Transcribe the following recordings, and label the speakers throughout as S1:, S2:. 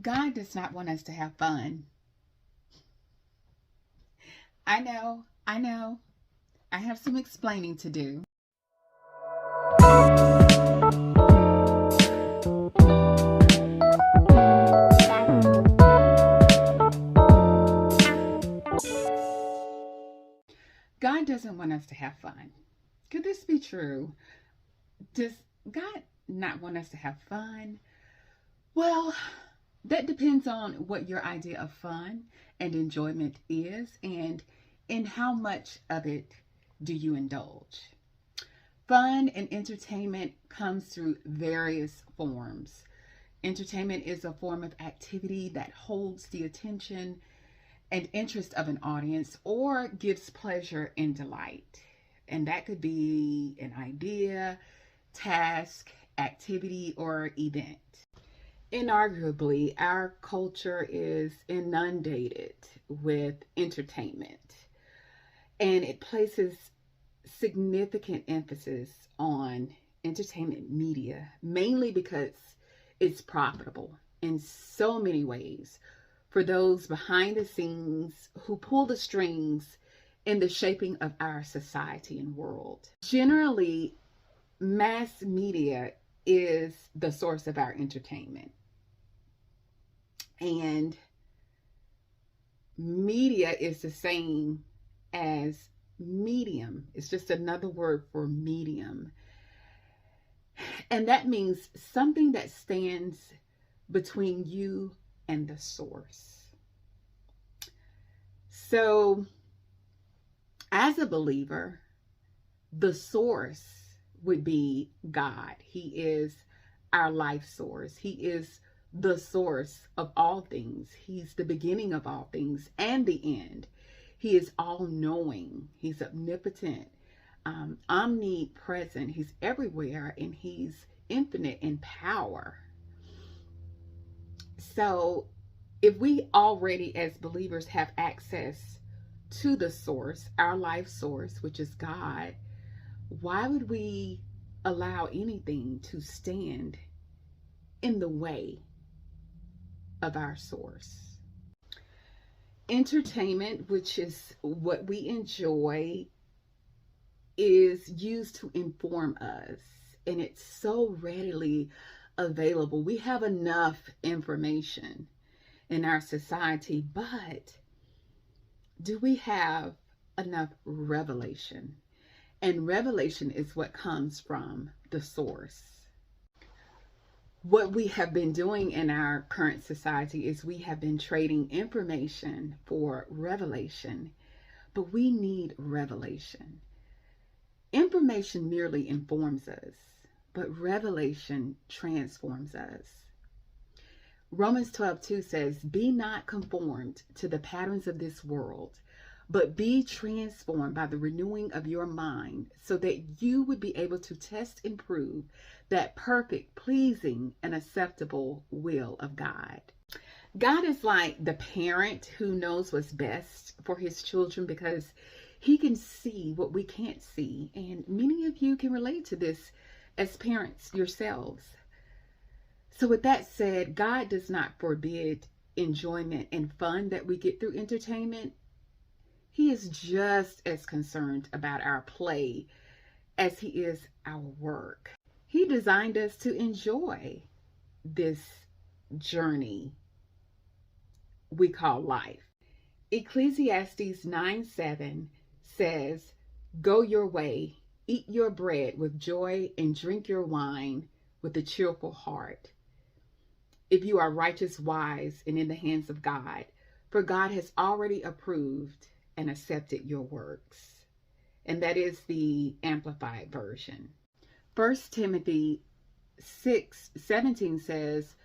S1: God does not want us to have fun. I know, I know. I have some explaining to do. God doesn't want us to have fun. Could this be true? Does God not want us to have fun? Well, that depends on what your idea of fun and enjoyment is and in how much of it do you indulge. Fun and entertainment comes through various forms. Entertainment is a form of activity that holds the attention and interest of an audience or gives pleasure and delight. And that could be an idea, task, activity, or event. Inarguably, our culture is inundated with entertainment, and it places significant emphasis on entertainment media, mainly because it's profitable in so many ways for those behind the scenes who pull the strings in the shaping of our society and world. Generally, mass media is the source of our entertainment. And media is the same as medium. It's just another word for medium. And that means something that stands between you and the source. So, as a believer, the source would be God. He is our life source. He is the source of all things. He's the beginning of all things and the end. He is all knowing. He's omnipotent, omnipresent. He's everywhere, and he's infinite in power. So if we already as believers have access to the source, our life source, which is God, why would we allow anything to stand in the way of our source? Entertainment, which is what we enjoy, is used to inform us, and it's so readily available. We have enough information in our society, but do we have enough revelation? And revelation is what comes from the source. What we have been doing in our current society is we have been trading information for revelation, but we need revelation. Information merely informs us, but revelation transforms us. Romans 12:2 says, "Be not conformed to the patterns of this world, but be transformed by the renewing of your mind, so that you would be able to test and prove that perfect, pleasing, and acceptable will of God." God is like the parent who knows what's best for his children because he can see what we can't see. And many of you can relate to this as parents yourselves. So with that said, God does not forbid enjoyment and fun that we get through entertainment. He is just as concerned about our play as he is our work. He designed us to enjoy this journey we call life. Ecclesiastes 9:7 says, "Go your way, eat your bread with joy, and drink your wine with a cheerful heart, if you are righteous, wise, and in the hands of God, for God has already approved and accepted your works." And that is the Amplified Version. 1 Timothy 6:17 says,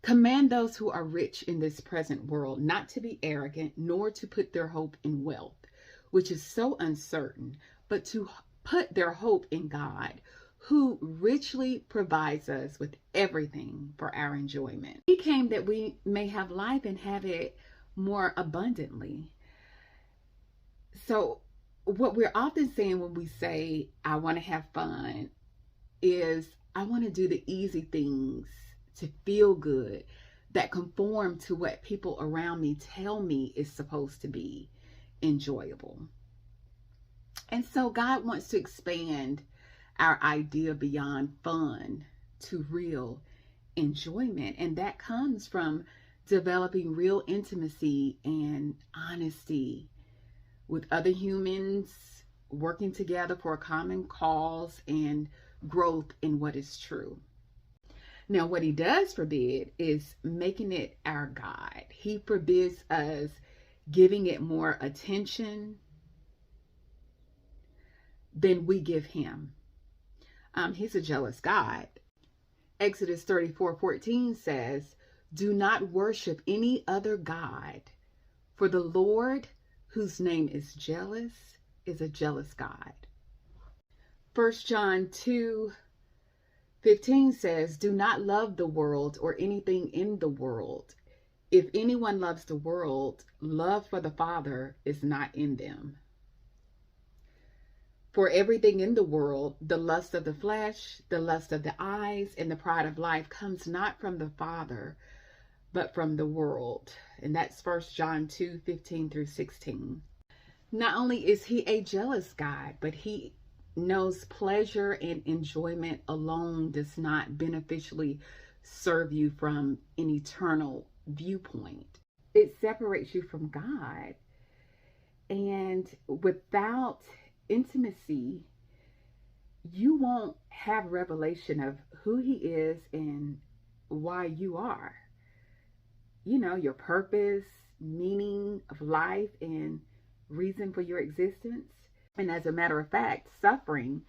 S1: "Command those who are rich in this present world not to be arrogant, nor to put their hope in wealth, which is so uncertain, but to put their hope in God, who richly provides us with everything for our enjoyment." He came that we may have life and have it more abundantly. So what we're often saying when we say, "I want to have fun," is I want to do the easy things to feel good, that conform to what people around me tell me is supposed to be enjoyable. And so God wants to expand our idea beyond fun to real enjoyment. And that comes from developing real intimacy and honesty with other humans, working together for a common cause and growth in what is true. Now, what he does forbid is making it our God. He forbids us giving it more attention than we give him. He's a jealous God. Exodus 34:14 says, "Do not worship any other God, for the Lord, whose name is jealous, is a jealous God." 1 John 2:15 says, "Do not love the world or anything in the world. If anyone loves the world, love for the Father is not in them. For everything in the world, the lust of the flesh, the lust of the eyes, and the pride of life comes not from the Father, but from the world." And that's 1 John 2:15 through 16. Not only is he a jealous God, but he knows pleasure and enjoyment alone does not beneficially serve you from an eternal viewpoint. It separates you from God. And without intimacy, you won't have revelation of who he is and why you are. You know, your purpose, meaning of life, and reason for your existence. And as a matter of fact, suffering,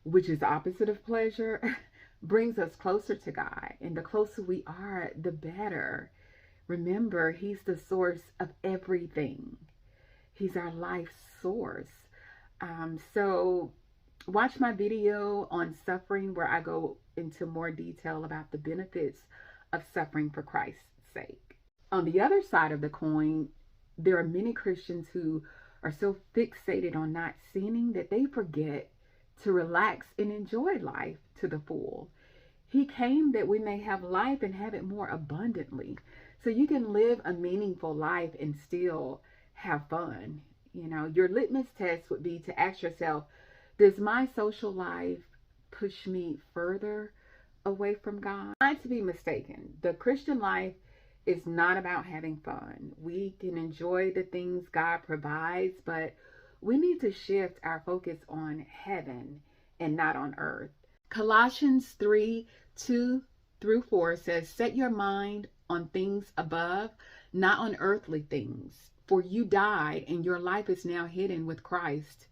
S1: which is the opposite of pleasure, brings us closer to God. And the closer we are, the better. Remember, he's the source of everything. He's our life source. So watch my video on suffering, where I go into more detail about the benefits of suffering for Christ's sake. On the other side of the coin, there are many Christians who are so fixated on not sinning that they forget to relax and enjoy life to the full. He came that we may have life and have it more abundantly. So you can live a meaningful life and still have fun. You know, your litmus test would be to ask yourself, does my social life push me further away from God? Not to be mistaken, the Christian life is not about having fun. We can enjoy the things God provides, but we need to shift our focus on heaven and not on earth. Colossians 3:2-4 says, "Set your mind on things above, not on earthly things. For you died, and your life is now hidden with Christ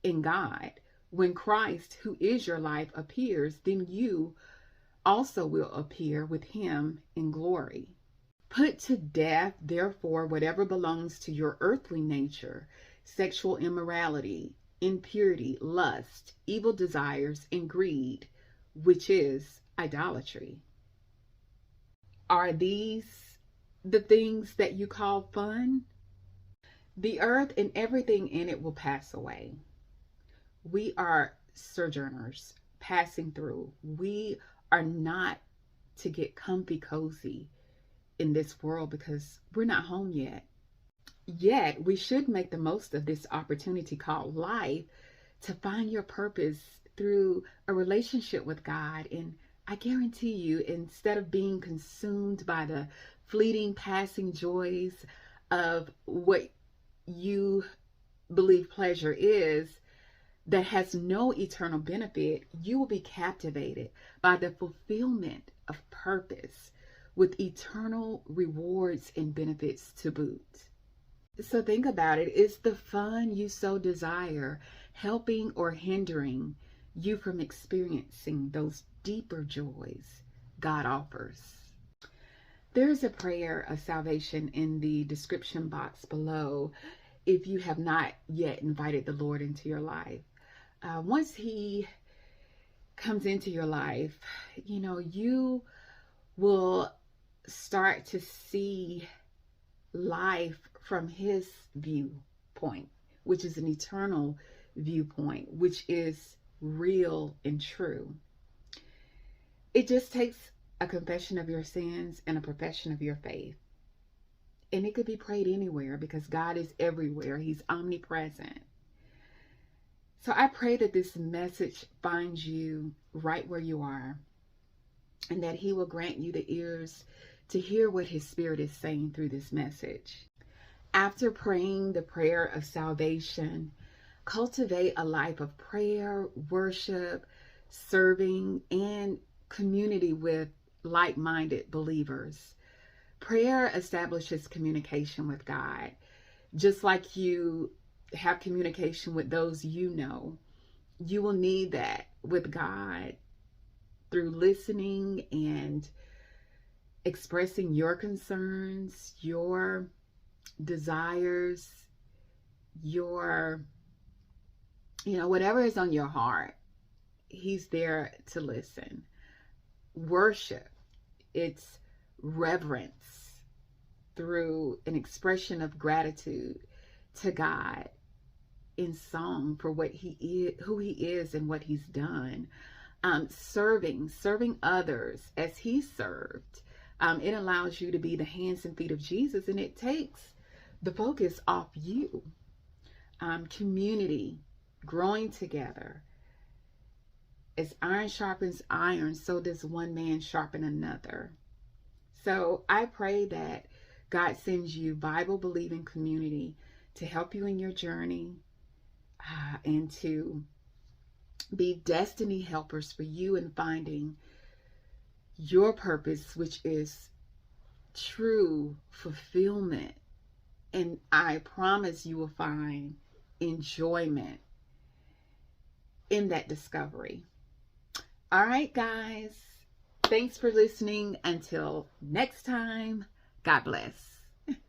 S1: in God. When Christ, who is your life, appears, then you also will appear with him in glory. Put to death, therefore, whatever belongs to your earthly nature: sexual immorality, impurity, lust, evil desires, and greed, which is idolatry." Are these the things that you call fun? The earth and everything in it will pass away. We are sojourners passing through. We are not to get comfy cozy in this world because we're not home yet. Yet we should make the most of this opportunity called life to find your purpose through a relationship with God. And I guarantee you, instead of being consumed by the fleeting passing joys of what you believe pleasure is, that has no eternal benefit, you will be captivated by the fulfillment of purpose with eternal rewards and benefits to boot. So think about it. Is the fun you so desire helping or hindering you from experiencing those deeper joys God offers? There's a prayer of salvation in the description box below if you have not yet invited the Lord into your life. Once he comes into your life, you know, you will start to see life from his viewpoint, which is an eternal viewpoint, which is real and true. It just takes a confession of your sins, and a profession of your faith. And it could be prayed anywhere because God is everywhere. He's omnipresent. So I pray that this message finds you right where you are, and that He will grant you the ears to hear what His Spirit is saying through this message. After praying the prayer of salvation, cultivate a life of prayer, worship, serving, and community with like-minded believers. Prayer establishes communication with God. Just like you have communication with those you know, you will need that with God through listening and expressing your concerns, your desires, your, whatever is on your heart. He's there to listen. Worship, it's reverence through an expression of gratitude to God in song for what He is, who He is, and what He's done. Serving others as He served. It allows you to be the hands and feet of Jesus, and it takes the focus off you. Community, growing together. As iron sharpens iron, so does one man sharpen another. So I pray that God sends you Bible-believing community to help you in your journey, and to be destiny helpers for you in finding your purpose, which is true fulfillment. And I promise you will find enjoyment in that discovery. All right, guys. Thanks for listening. Until next time, God bless.